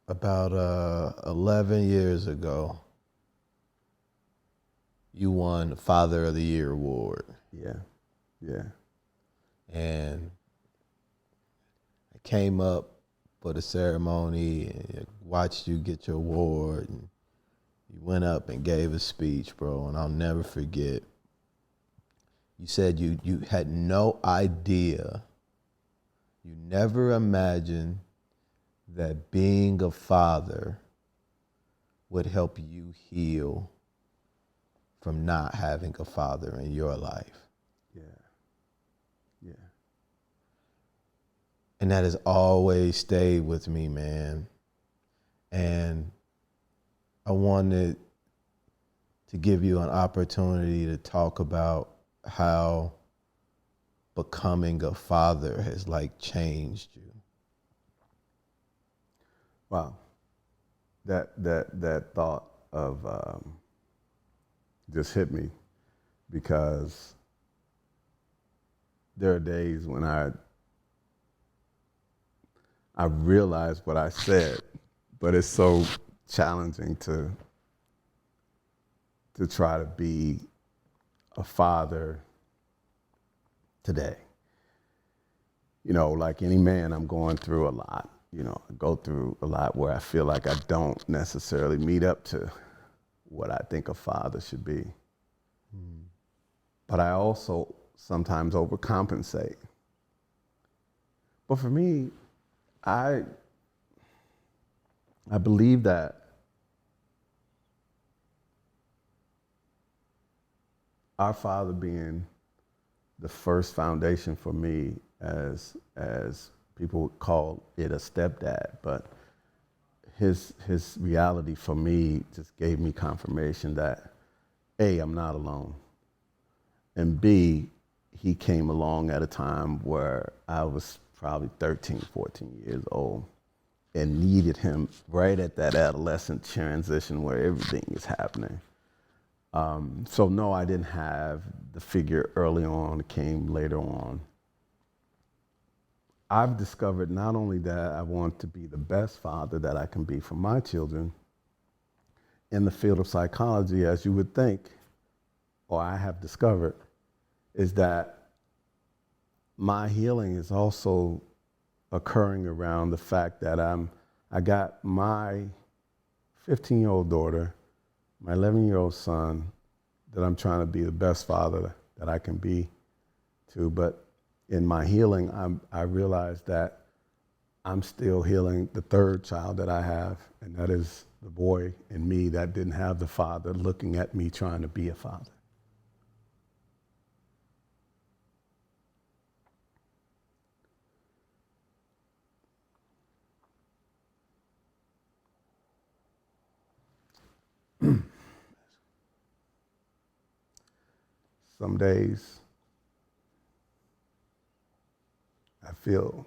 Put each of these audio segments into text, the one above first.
About 11 years ago, you won the Father of the Year award. Yeah, yeah. And I came up for the ceremony and watched you get your award. And you went up and gave a speech, bro, and I'll never forget. You said you had no idea, you never imagined that being a father would help you heal from not having a father in your life. Yeah. Yeah. And that has always stayed with me, man. And I wanted to give you an opportunity to talk about how becoming a father has like changed you. Wow. That thought of just hit me because there are days when I realize what I said, but it's so challenging to try to be a father today. You know, like any man, I'm going through a lot. You know, I go through a lot where I feel like I don't necessarily meet up to what I think a father should be. But I also sometimes overcompensate. But for me, I believe that our father being the first foundation for me, as people would call it, a stepdad, but his reality for me just gave me confirmation that A, I'm not alone, and B, he came along at a time where I was probably 13, 14 years old and needed him right at that adolescent transition where everything is happening. So no, I didn't have the figure early on. It came later on. I've discovered not only that I want to be the best father that I can be for my children in the field of psychology, as you would think, or I have discovered, is that my healing is also occurring around the fact that I got my 15-year-old daughter, my 11-year-old son, that I'm trying to be the best father that I can be to. But in my healing, I realized that I'm still healing the third child that I have, and that is the boy in me that didn't have the father looking at me trying to be a father. Some days I feel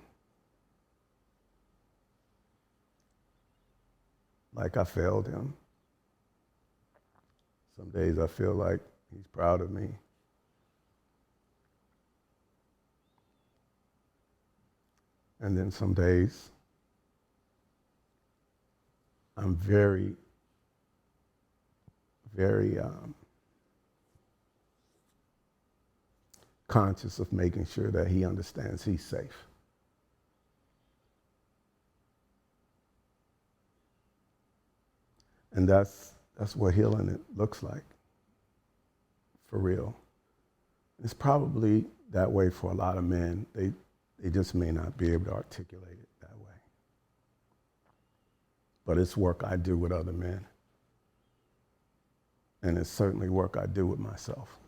like I failed him. Some days I feel like he's proud of me. And then some days I'm very, very conscious of making sure that he understands he's safe. And that's what healing it looks like, for real. It's probably that way for a lot of men. They just may not be able to articulate it that way. But it's work I do with other men. And it's certainly work I do with myself.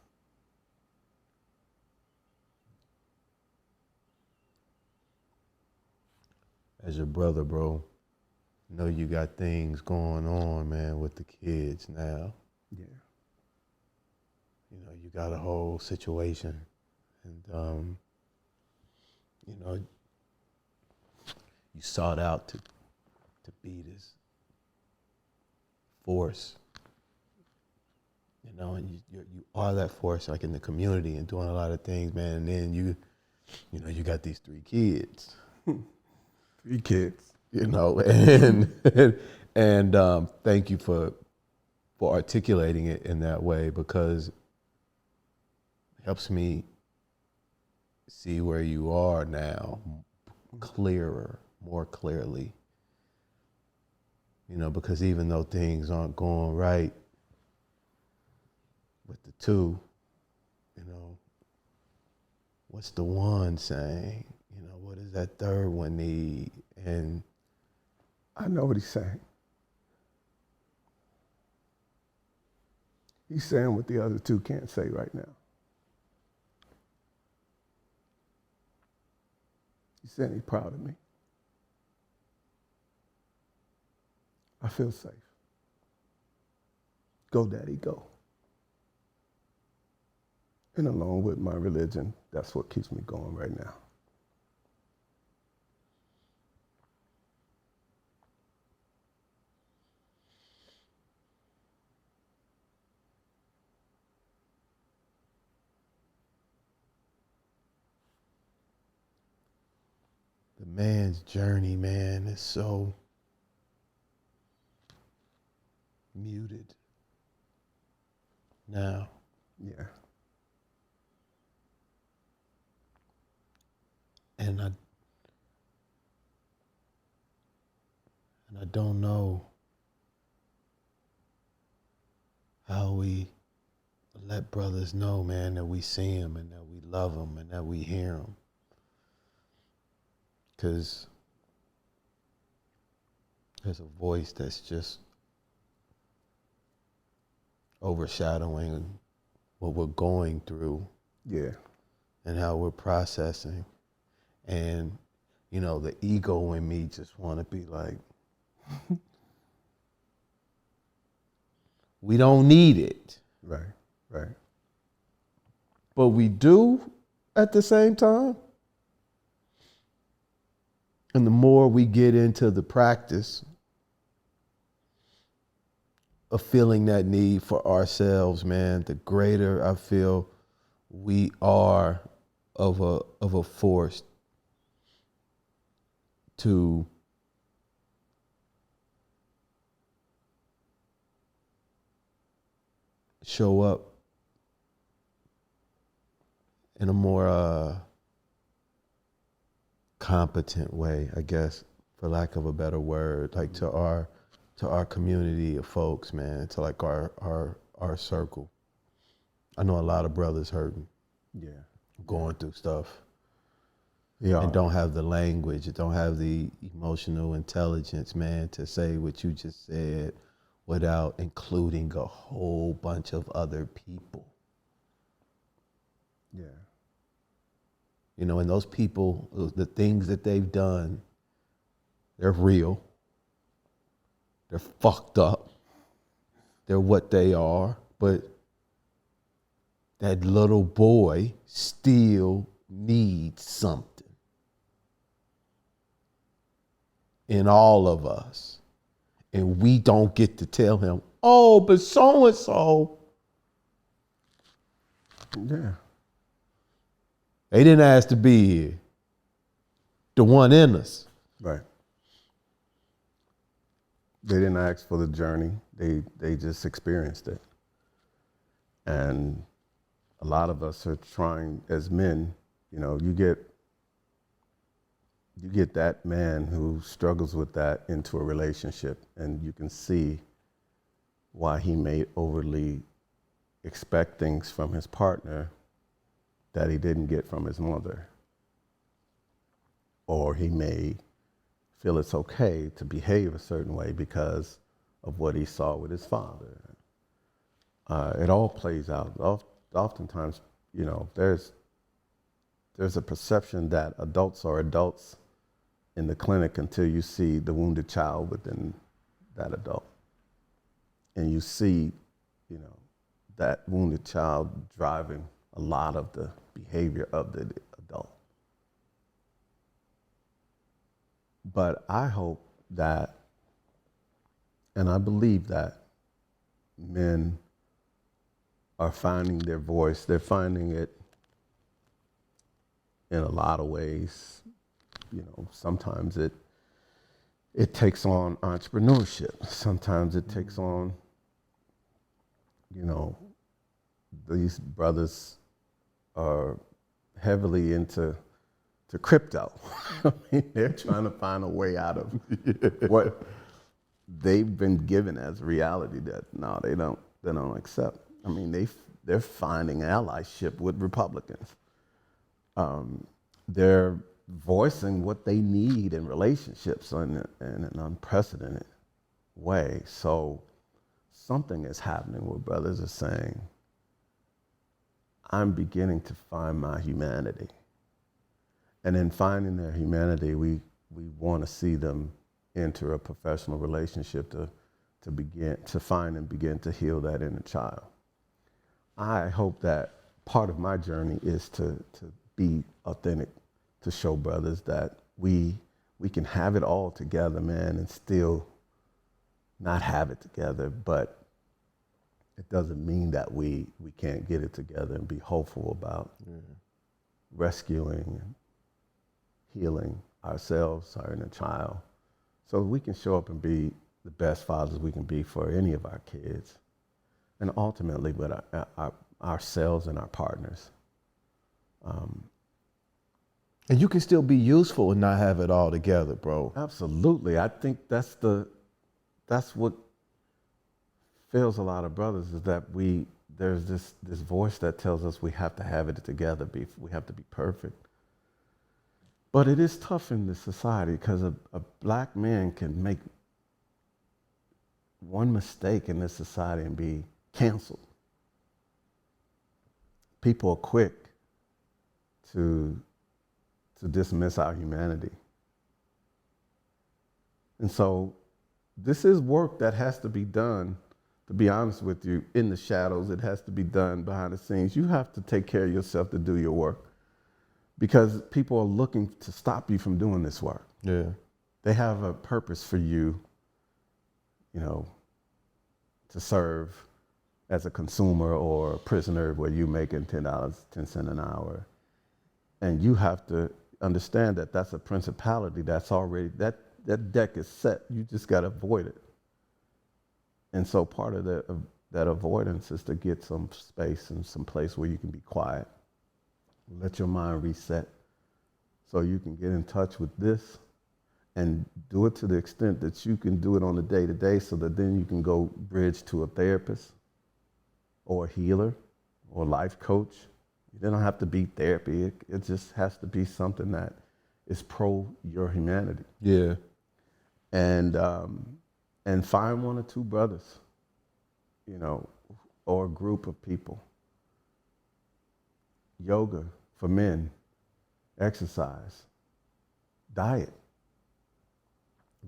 As your brother, bro, I know you got things going on, man, with the kids now. Yeah. You know, you got a whole situation. And, you know, you sought out to be this force, you know, and you are that force, like in the community and doing a lot of things, man. And then you know, you got these 3 kids. 3 kids. you know, and thank you for articulating it in that way, because it helps me see where you are now clearer, more clearly. You know, because even though things aren't going right with the two, you know, what's the one saying? You know, what does that third one need? And I know what he's saying. He's saying what the other two can't say right now. He's saying he's proud of me. I feel safe. Go, Daddy, go. And along with my religion, that's what keeps me going right now. the man's journey, man, is so muted now. Yeah. And I don't know how we let brothers know, man, that we see them and that we love them and that we hear them. Because there's a voice that's just overshadowing what we're going through. Yeah. And how we're processing. And, you know, the ego in me just want to be like, we don't need it. Right, right. But we do at the same time. And the more we get into the practice of feeling that need for ourselves, man, the greater I feel we are of a force to show up in a more competent way, I guess, for lack of a better word, like to our community of folks, man, to like our circle. I know a lot of brothers hurting, Yeah. going through stuff, Yeah. and don't have the language, don't have the emotional intelligence, man, to say what you just said without including a whole bunch of other people. Yeah. You know, and those people, the things that they've done, they're real. They're fucked up. They're what they are. But that little boy still needs something in all of us. And we don't get to tell him, oh, but so-and-so. Yeah. They didn't ask to be here. The one in us. Right. They didn't ask for the journey. They just experienced it. And a lot of us are trying, as men, you know, you get that man who struggles with that into a relationship, and you can see why he may overly expect things from his partner that he didn't get from his mother. Or he may feel it's okay to behave a certain way because of what he saw with his father. It all plays out. Oftentimes, you know, there's a perception that adults are adults in the clinic until you see the wounded child within that adult. And you see, you know, that wounded child driving a lot of the behavior of the adult. But I hope that, and I believe that men are finding their voice. They're finding it in a lot of ways. You know, sometimes it takes on entrepreneurship. Sometimes it takes on, you know, these brothers are heavily into crypto. I mean, they're trying to find a way out of what they've been given as reality that no, they don't accept. I mean, they're finding allyship with Republicans. They're voicing what they need in relationships in an unprecedented way. So something is happening where brothers are saying, I'm beginning to find my humanity. And in finding their humanity, we want to see them enter a professional relationship to begin to find and begin to heal that inner child. I hope that part of my journey is to be authentic, to show brothers that we can have it all together, man, and still not have it together, but it doesn't mean that we can't get it together and be hopeful about rescuing and healing ourselves, our inner child, so we can show up and be the best fathers we can be for any of our kids, and ultimately with ourselves and our partners. And you can still be useful and not have it all together, bro. Absolutely. I think that's what fails a lot of brothers, is that there's this voice that tells us we have to have it together, we have to be perfect. But it is tough in this society because a black man can make one mistake in this society and be canceled. People are quick to dismiss our humanity. And so this is work that has to be done, to be honest with you, in the shadows. It has to be done behind the scenes. You have to take care of yourself to do your work, because people are looking to stop you from doing this work. Yeah. They have a purpose for you, you know, to serve as a consumer or a prisoner where you're making $10, 10 cents an hour. And you have to understand that that's a principality that's already, that deck is set. You just got to avoid it. And so part of that avoidance is to get some space and some place where you can be quiet. Let your mind reset so you can get in touch with this and do it to the extent that you can do it on a day-to-day, so that then you can go bridge to a therapist or a healer or a life coach. You don't have to be therapy. It just has to be something that is pro your humanity. Yeah. And find one or two brothers, you know, or a group of people. Yoga for men, exercise, diet,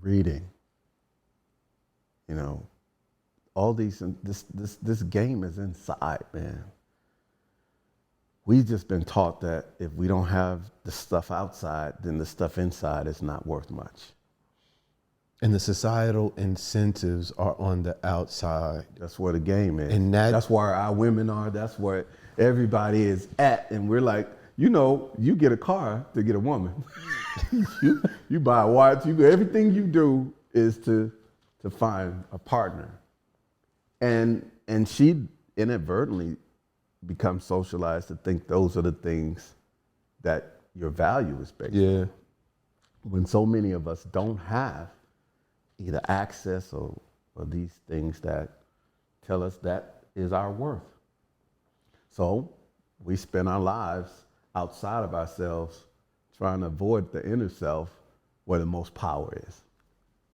reading, you know, all these, and this game is inside, man. We've just been taught that if we don't have the stuff outside, then the stuff inside is not worth much. And the societal incentives are on the outside. That's where the game is. And that's where our women are. That's where everybody is at. And we're like, you know, you get a car to get a woman. you buy a watch. Everything you do is to find a partner. And she inadvertently becomes socialized to think those are the things that your value is based on. When so many of us don't have either access or these things that tell us that is our worth. So we spend our lives outside of ourselves trying to avoid the inner self where the most power is.